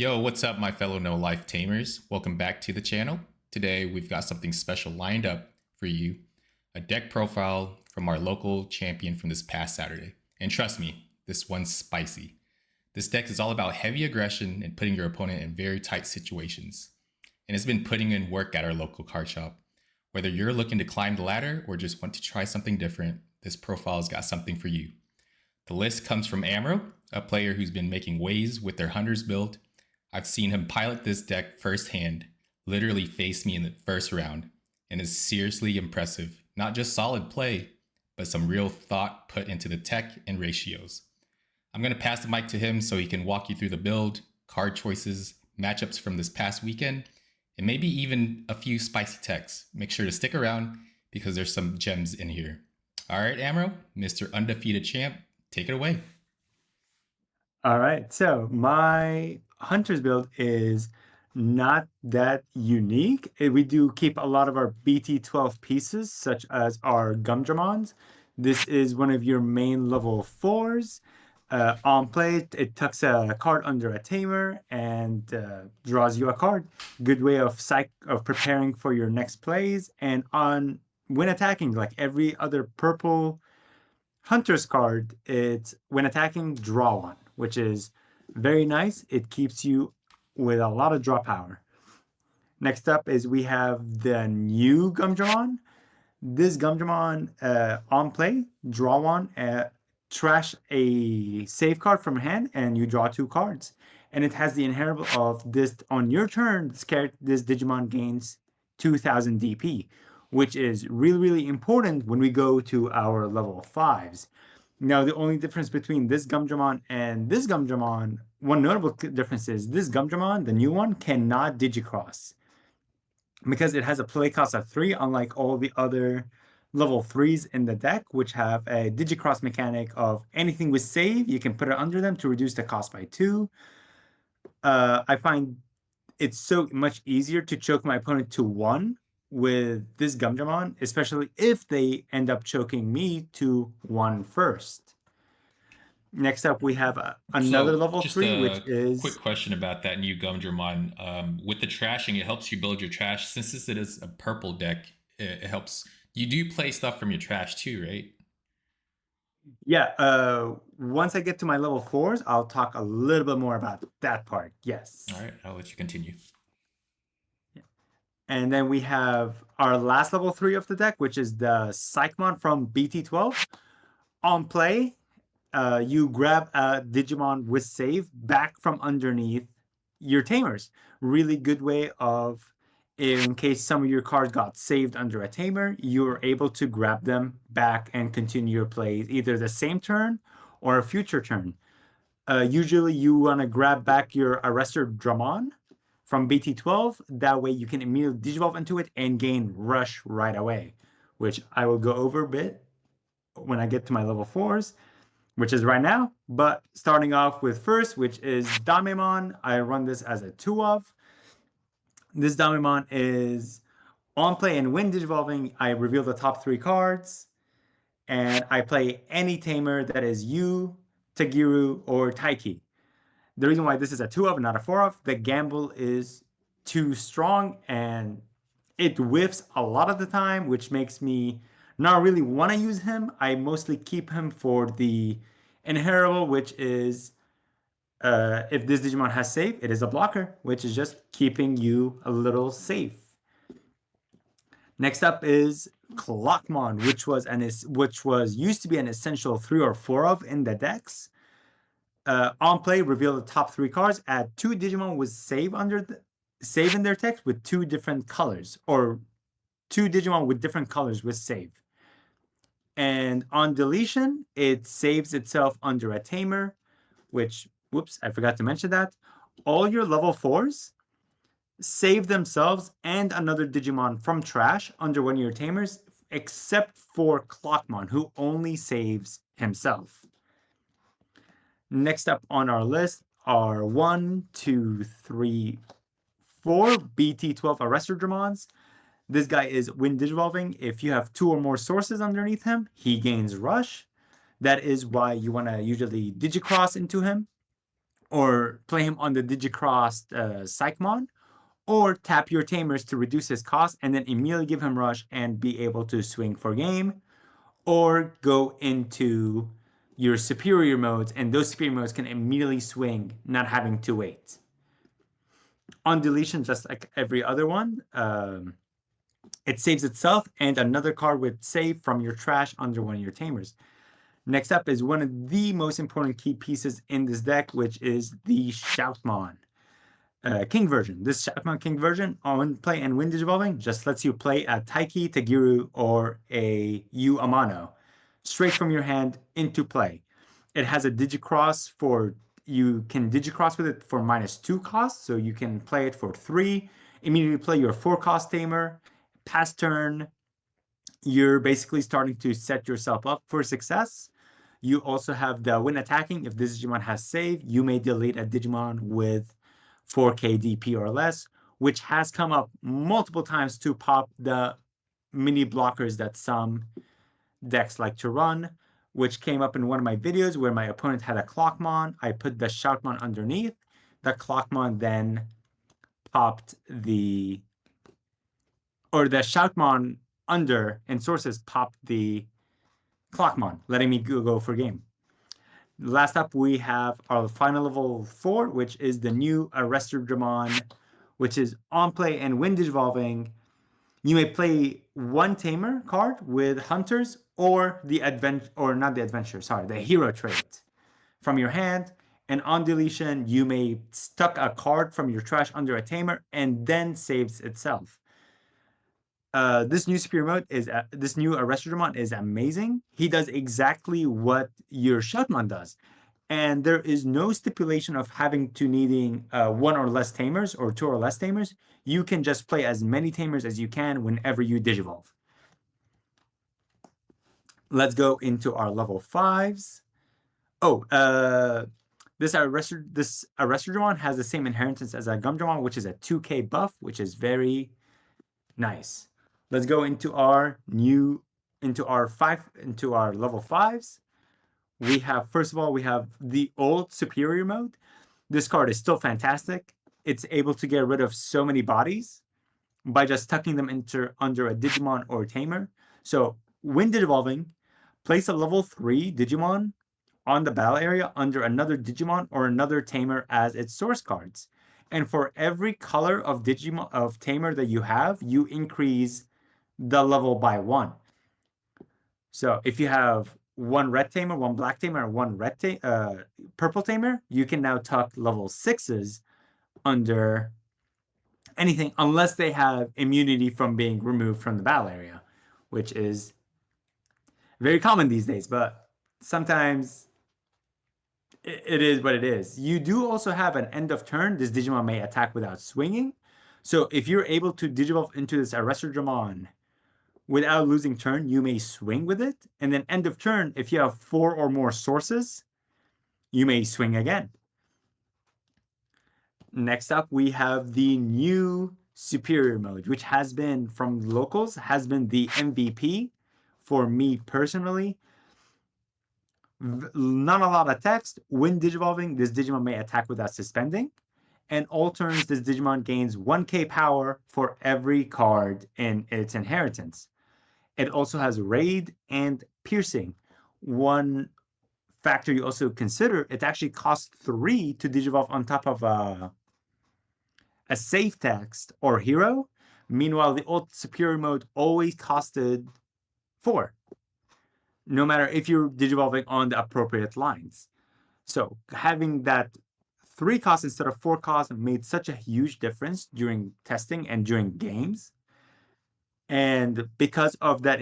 Yo, what's up, my fellow No Life Tamers? Welcome back to the channel. Today, we've got something special lined up for you, a deck profile from our local champion from this past Saturday. And trust me, this one's spicy. This deck is all about heavy aggression and putting your opponent in very tight situations. And it's been putting in work at our local card shop. Whether you're looking to climb the ladder or just want to try something different, this profile's got something for you. The list comes from Amro, a player who's been making waves with their Hunters build. I've seen him pilot this deck firsthand, literally face me in the first round, and is seriously impressive. Not just solid play, but some real thought put into the tech and ratios. I'm going to pass the mic to him so he can walk you through the build, card choices, matchups from this past weekend, and maybe even a few spicy techs. Make sure to stick around because there's some gems in here. All right, Amro, Mr. Undefeated Champ, take it away. All right, so my Hunter's build is not that unique. We do keep a lot of our BT12 pieces, such as our Gumdramons. This is one of your main level 4s. On play, it tucks a card under a Tamer and draws you a card. Good way of preparing for your next plays. And when attacking, like every other purple Hunter's card, it's when attacking, draw one, which is very nice. It keeps you with a lot of draw power. Next up is we have the new Gumdramon. This Gumdramon on play, draw one, trash a save card from hand, and you draw 2 cards. And it has the inherent of this on your turn, this Digimon gains 2000 DP, which is really, really important when we go to our level 5s. Now, the only difference between this Gumdramon and this Gumdramon, one notable difference is this Gumdramon, the new one, cannot Digicross because it has a play cost of 3, unlike all the other level 3s in the deck, which have a Digicross mechanic of anything with save, you can put it under them to reduce the cost by 2. I find it's so much easier to choke my opponent to 1 with this Gumdramon, especially if they end up choking me to 1 first. Next up, we have another So, level just 3, which a quick is... question about that new Gumdramon. With the trashing, it helps you build your trash. Since it is a purple deck, it helps. You do play stuff from your trash too, right? Yeah, once I get to my level 4s, I'll talk a little bit more about that part. Yes. All right, I'll let you continue. And then we have our last level 3 of the deck, which is the Psychmon from BT12. On play, you grab a Digimon with save back from underneath your Tamers. Really good way of, in case some of your cards got saved under a Tamer, you're able to grab them back and continue your plays either the same turn or a future turn. Usually you want to grab back your Arrestor Dramon from BT12. That way you can immediately Digivolve into it and gain Rush right away, which I will go over a bit when I get to my level 4s, which is right now. But starting off with first, which is Damemon. I run this as a 2 of. This Damemon is on play and when Digivolving, I reveal the top 3 cards. And I play any Tamer that is Yu, Tagiru, or Taiki. The reason why this is a 2 of, not a 4 of, the gamble is too strong and it whiffs a lot of the time, which makes me not really want to use him. I mostly keep him for the inheritable, which is if this Digimon has save, it is a blocker, which is just keeping you a little safe. Next up is Clockmon, which was used to be an essential 3 or 4 of in the decks. On play, reveal the top 3 cards. Add 2 Digimon with save in their text with 2 different colors, or 2 Digimon with different colors with save. And on deletion, it saves itself under a Tamer, which, whoops, I forgot to mention that. All your level 4s save themselves and another Digimon from trash under one of your Tamers, except for Clockmon, who only saves himself. Next up on our list are 1, 2, 3, 4 BT12 Arrestor Dramons. This guy is when Digivolving. If you have 2 or more sources underneath him, he gains Rush. That is why you want to usually Digicross into him. or play him on the Digicrossed Psychmon, or tap your Tamers to reduce his cost and then immediately give him Rush and be able to swing for game, or go into your superior modes, and those superior modes can immediately swing, not having to wait. On deletion, just like every other one, it saves itself and another card would save from your trash under one of your Tamers. Next up is one of the most important key pieces in this deck, which is the Shoutmon King version. This Shoutmon King version on play and win Digivolving just lets you play a Taiki, Tagiru, or a Yu Amano straight from your hand into play. It has a Digicross for, you can Digicross with it for -2 cost, so you can play it for 3, immediately play your 4 cost Tamer, pass turn, you're basically starting to set yourself up for success. You also have the when attacking, if this Digimon has save, you may delete a Digimon with 4k DP or less, which has come up multiple times to pop the mini blockers that some decks like to run, which came up in one of my videos where my opponent had a Clockmon. I put the Shoutmon underneath. The Clockmon then popped the Shoutmon under, and sources popped the Clockmon, letting me go for game. Last up, we have our final level 4, which is the new Arrestor Dramon, which is on play and when Digivolving. You may play one Tamer card with Hunters or the Hero trait from your hand. And on deletion, you may stuck a card from your trash under a Tamer and then saves itself. This new superior mode is this new Arrestor is amazing. He does exactly what your Shoutmon does, and there is no stipulation of having to needing 1 or less Tamers or 2 or less Tamers. You can just play as many Tamers as you can whenever you Digivolve. Let's go into our level 5s. Oh, this Arrestor has the same inheritance as a Gumdramon, which is a 2k buff, which is very nice. Let's go into our level 5s. We have, first of all, we have the old superior mode. This card is still fantastic. It's able to get rid of so many bodies by just tucking them under a Digimon or Tamer. So when Digivolving, place a level 3 Digimon on the battle area under another Digimon or another Tamer as its source cards. And for every color of Tamer that you have, you increase the level by 1. So if you have one red Tamer, one black Tamer, and one purple Tamer, you can now tuck level 6s under anything unless they have immunity from being removed from the battle area, which is very common these days, but sometimes it is what it is. You do also have an end of turn. This Digimon may attack without swinging. So if you're able to Digivolve into this Arrestor Digimon without losing turn, you may swing with it. And then end of turn, if you have 4 or more sources, you may swing again. Next up, we have the new superior mode, which has been, from locals, has been the MVP for me personally. Not a lot of text. When Digivolving, this Digimon may attack without suspending. And all turns, this Digimon gains 1k power for every card in its inheritance. It also has Raid and Piercing. One factor you also consider, it actually costs 3 to Digivolve on top of a safe text or hero. Meanwhile, the old superior mode always costed 4, no matter if you're Digivolving on the appropriate lines. So having that 3 cost instead of 4 cost made such a huge difference during testing and during games. And because of that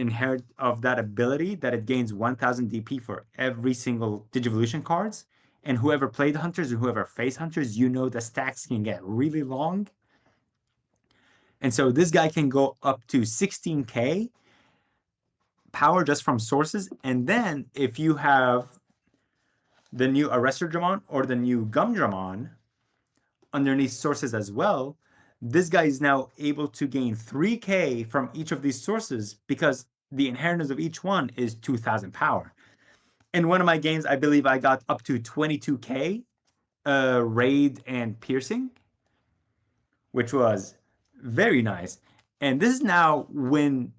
ability that it gains 1000 DP for every single Digivolution cards, and whoever played Hunters and whoever faced Hunters, you know the stacks can get really long. And so this guy can go up to 16k power just from sources. And then if you have the new Arrestor Dramon or the new Gumdramon underneath sources as well, this guy is now able to gain 3k from each of these sources because the inheritance of each one is 2000 power. In one of my games, I believe I got up to 22k Raid and Piercing, which was very nice. And this is now when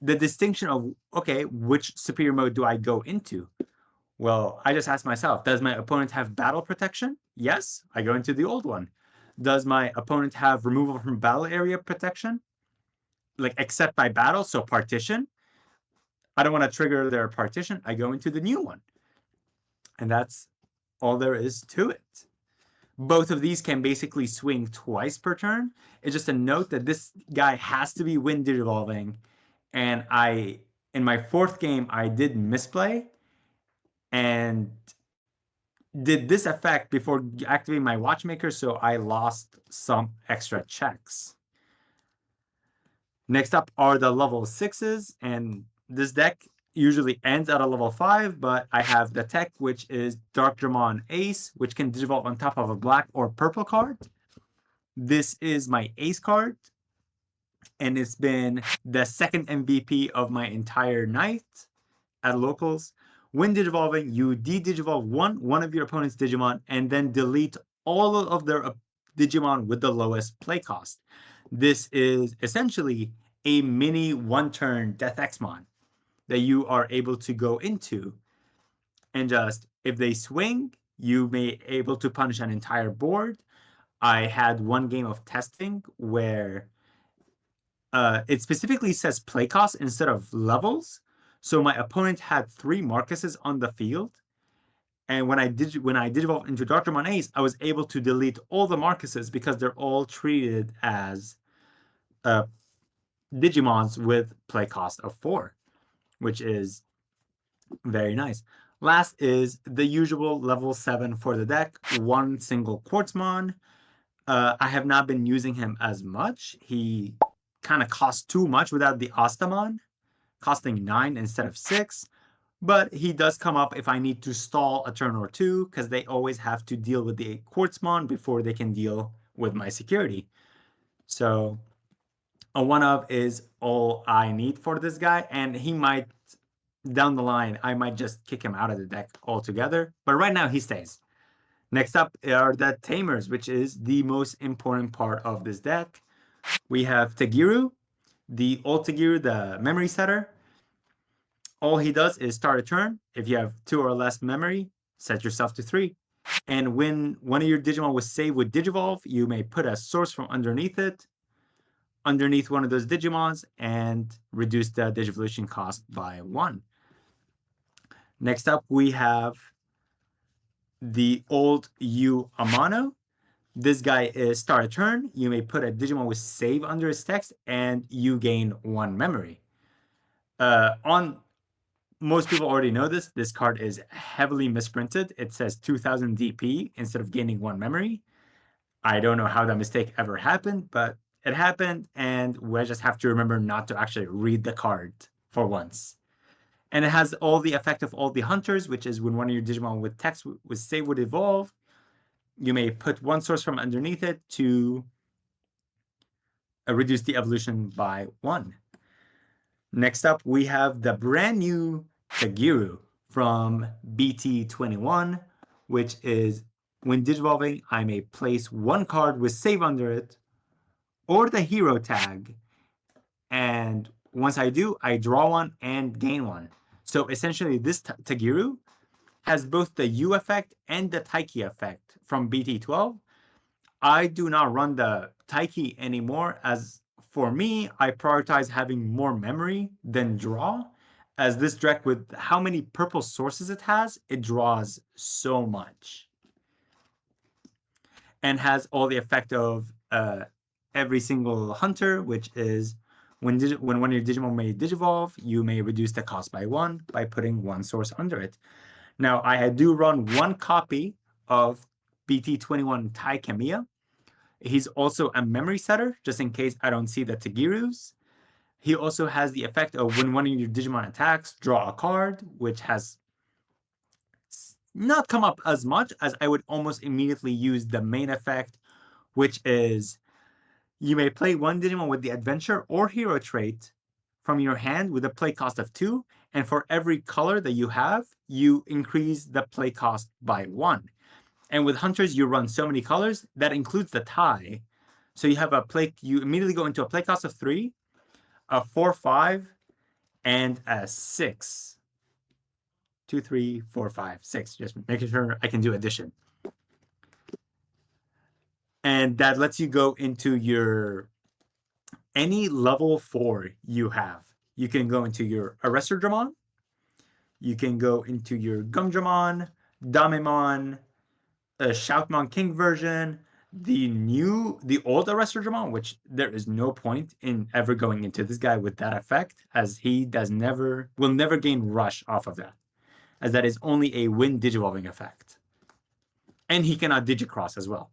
the distinction of, okay, which superior mode do I go into? Well, I just asked myself, does my opponent have battle protection? Yes, I go into the old one. Does my opponent have removal from battle area protection? Like, except by battle, so partition? I don't want to trigger their partition. I go into the new one. And that's all there is to it. Both of these can basically swing twice per turn. It's just a note that this guy has to be wind evolving. And in my fourth game, I did misplay and did this effect before activating my watchmaker, so I lost some extra checks. Next up are the level 6s, and this deck usually ends at a level 5, but I have the tech, which is Digimon Ace, which can digivolve on top of a black or purple card. This is my Ace card, and it's been the second MVP of my entire night at locals. When digivolving, you de-digivolve one of your opponent's Digimon and then delete all of their Digimon with the lowest play cost. This is essentially a mini one-turn Death Exmon that you are able to go into, and just, if they swing, you may able to punish an entire board. I had one game of testing where it specifically says play cost instead of levels. So my opponent had 3 Marcuses on the field, and when I digivolved into Digimon Ace, I was able to delete all the Marcuses because they're all treated as Digimons with play cost of 4, which is very nice. Last is the usual level 7 for the deck, one single Quartzmon. I have not been using him as much. He kind of costs too much without the Ostamon, costing 9 instead of 6. But he does come up if I need to stall a turn or two, because they always have to deal with the Quartzmon before they can deal with my security. So a 1-of is all I need for this guy, and he might, down the line, I might just kick him out of the deck altogether. But right now he stays. Next up are the Tamers, which is the most important part of this deck. We have Tagiru, the old Tagiru, the memory setter. All he does is start a turn. If you have 2 or less memory, set yourself to 3. And when one of your Digimon was saved with Digivolve, you may put a source from underneath it, underneath one of those Digimons, and reduce the Digivolution cost by 1. Next up, we have the old Yu Amano. This guy is start a turn. You may put a Digimon with save under his text, and you gain 1 memory. Most people already know this. This card is heavily misprinted. It says 2000 DP instead of gaining 1 memory. I don't know how that mistake ever happened, but it happened, and we just have to remember not to actually read the card for once. And it has all the effect of all the hunters, which is when one of your Digimon with text with save would evolve, you may put 1 source from underneath it to reduce the evolution by 1. Next up, we have the brand new Tagiru from BT21, which is when digivolving, I may place 1 card with save under it, or the hero tag. And once I do, I draw 1 and gain 1. So essentially, this Tagiru has both the U effect and the Taiki effect from BT12. I do not run the Taiki anymore, as for me, I prioritize having more memory than draw, as this deck, with how many purple sources it has, it draws so much. And has all the effect of every single hunter, which is when one of your Digimon may digivolve, you may reduce the cost by 1 by putting 1 source under it. Now, I do run 1 copy of BT21 Tai Kamiya. He's also a memory setter, just in case I don't see the Tagirus. He also has the effect of when one of your Digimon attacks, draw a card, which has not come up as much, as I would almost immediately use the main effect, which is you may play 1 Digimon with the adventure or hero trait from your hand with a play cost of 2, and for every color that you have, you increase the play cost by 1. And with hunters, you run so many colors that includes the tie. So you have a play. You immediately go into a play cost of 3, a 4/5, and a 6. 2, 3, 4, 5, 6. Just making sure I can do addition. And that lets you go into your any level 4 you have. You can go into your Arrestor Dramon. You can go into your Gumdramon, Damemon, Shoutmon King version, the old Arrestor Dramon, which there is no point in ever going into this guy with that effect, as he will never gain rush off of that, as that is only a wind digivolving effect. And he cannot digicross as well.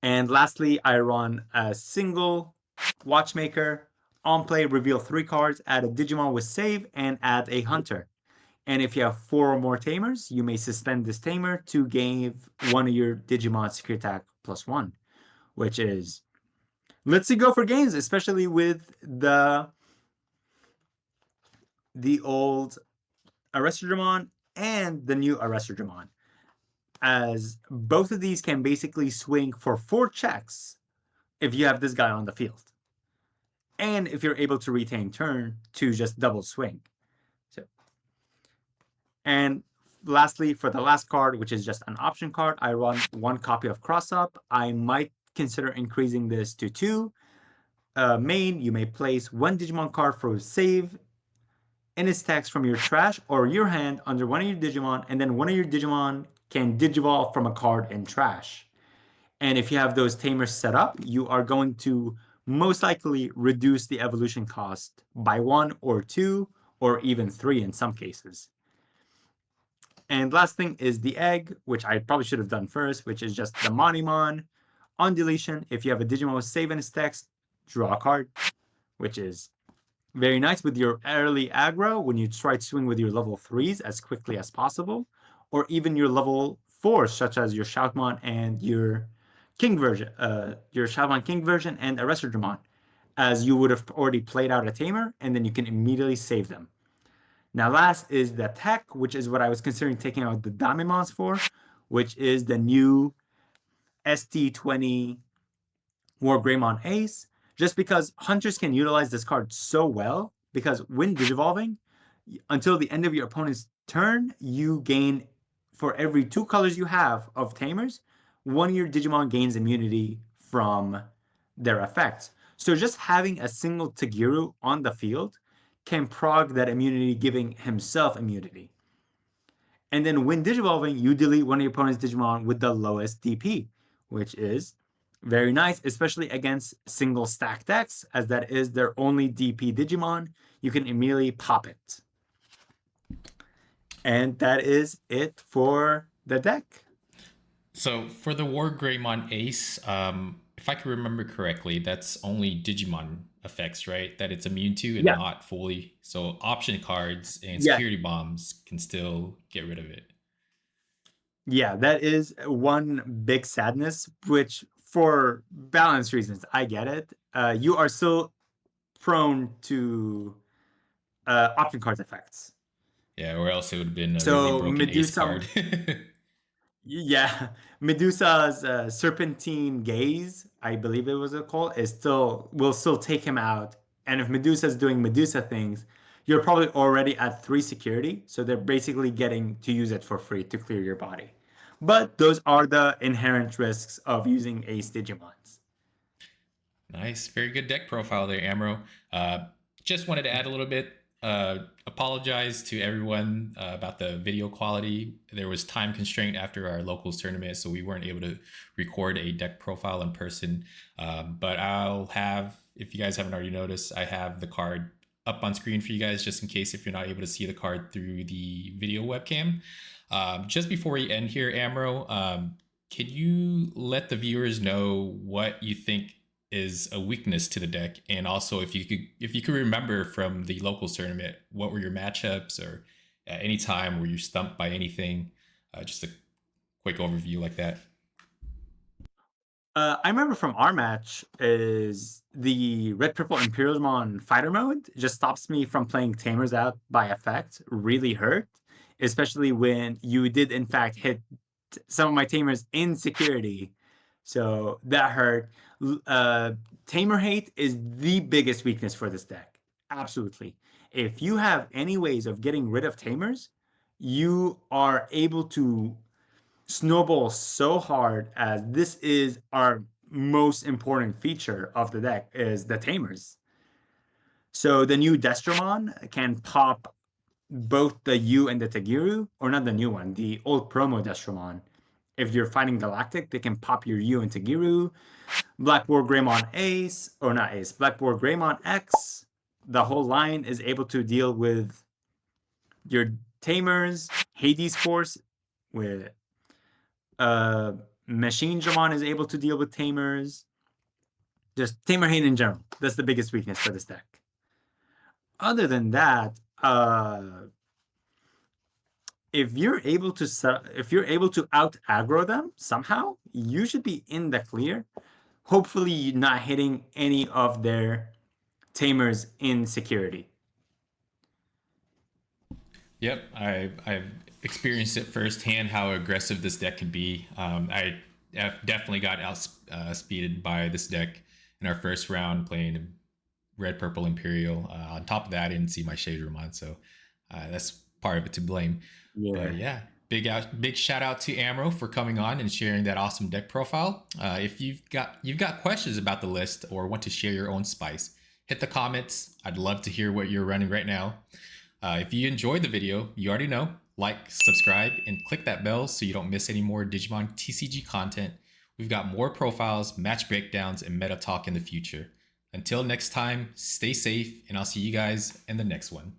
And lastly, I run a single Watchmaker. On play, reveal 3 cards, add a Digimon with save, and add a Hunter. And if you have 4 or more Tamers, you may suspend this Tamer to give one of your Digimon secure attack +1, which is lets you go for games, especially with the old Arrestor Dramon and the new Arrestor Dramon, as both of these can basically swing for 4 checks if you have this guy on the field. And if you're able to retain turn to just double swing. So, and lastly, for the last card, which is just an option card, I run 1 copy of Cross Up. I might consider increasing this to 2. Main, you may place 1 Digimon card for save in its text from your trash or your hand under one of your Digimon, and then one of your Digimon can Digivolve from a card in trash. And if you have those Tamers set up, you are going to most likely reduce the evolution cost by 1 or 2 or even 3 in some cases. And last thing is the egg, which I probably should have done first, which is just the Monimon. On deletion, if you have a Digimon with save in its text, draw a card, which is very nice with your early aggro when you try to swing with your level 3s as quickly as possible, or even your level 4s, such as your Shoutmon and your King version, your Shoutmon King version and Arrestor Dramon, as you would have already played out a Tamer, and then you can immediately save them. Now, last is the tech, which is what I was considering taking out the Damemons for, which is the new ST20 War Greymon Ace, just because hunters can utilize this card so well, because when digivolving, until the end of your opponent's turn, you gain, for every 2 colors you have of Tamers, one of your Digimon gains immunity from their effects. So just having a single Tagiru on the field can prog that immunity, giving himself immunity. And then when digivolving, you delete one of your opponent's Digimon with the lowest DP, which is very nice, especially against single stack decks, as that is their only DP Digimon. You can immediately pop it. And that is it for the deck. So for the War Greymon Ace, if I can remember correctly, that's only Digimon effects, right? That it's immune to and Yeah. not fully. So option cards and Yeah. security bombs can still get rid of it. Yeah, that is one big sadness, which for balance reasons, I get it. You are still prone to option cards effects. Yeah, or else it would have been a really So broken ace Medusa, card. yeah, Medusa's Serpentine Gaze, I believe it was called, will still take him out. And if Medusa's doing Medusa things, you're probably already at 3 security, so they're basically getting to use it for free to clear your body. But those are the inherent risks of using Ace Digimons. Nice, very good deck profile there, Amro. Just wanted to add a little bit. Apologize to everyone about the video quality. There was time constraint after our locals tournament, so we weren't able to record a deck profile in person. But I'll have, if you guys haven't already noticed, I have the card up on screen for you guys, just in case if you're not able to see the card through the video webcam. Just before we end here, Amro, can you let the viewers know what you think is a weakness to the deck, and also if you could remember from the locals tournament, what were your matchups, or at any time were you stumped by anything? Just a quick overview like that. I remember from our match is the Red Purple Imperialmon fighter mode just stops me from playing Tamers out by effect. Really hurt. especially when you did in fact hit some of my Tamers in security. So that hurt. Uh, Tamer hate is the biggest weakness for this deck. Absolutely. If you have any ways of getting rid of Tamers, you are able to snowball so hard, as this is our most important feature of the deck is the Tamers. So the new Destromon can pop both the U and the Tagiru, or not the new one, the old promo Destromon. If you're fighting Galactic, they can pop your U and Tagiru. Blackboard Greymon Ace, or not Ace, Blackboard Greymon X. The whole line is able to deal with your Tamers. Hades Force with Machine Dramon is able to deal with Tamers. Just Tamer hate in general. That's the biggest weakness for this deck. Other than that, if you're able to out aggro them somehow, you should be in the clear. Hopefully, not hitting any of their Tamers in security. Yep, I've experienced it firsthand how aggressive this deck can be. I definitely got out speeded by this deck in our first round playing Red Purple Imperial. On top of that, I didn't see my Shade Ramon, so that's part of it to blame. Yeah. But yeah, big shout out to Amro for coming on and sharing that awesome deck profile. If you've got questions about the list or want to share your own spice, hit the comments. I'd love to hear what you're running right now. If you enjoyed the video, you already know, like, subscribe, and click that bell so you don't miss any more Digimon TCG content. We've got more profiles, match breakdowns, and meta talk in the future. Until next time, stay safe, and I'll see you guys in the next one.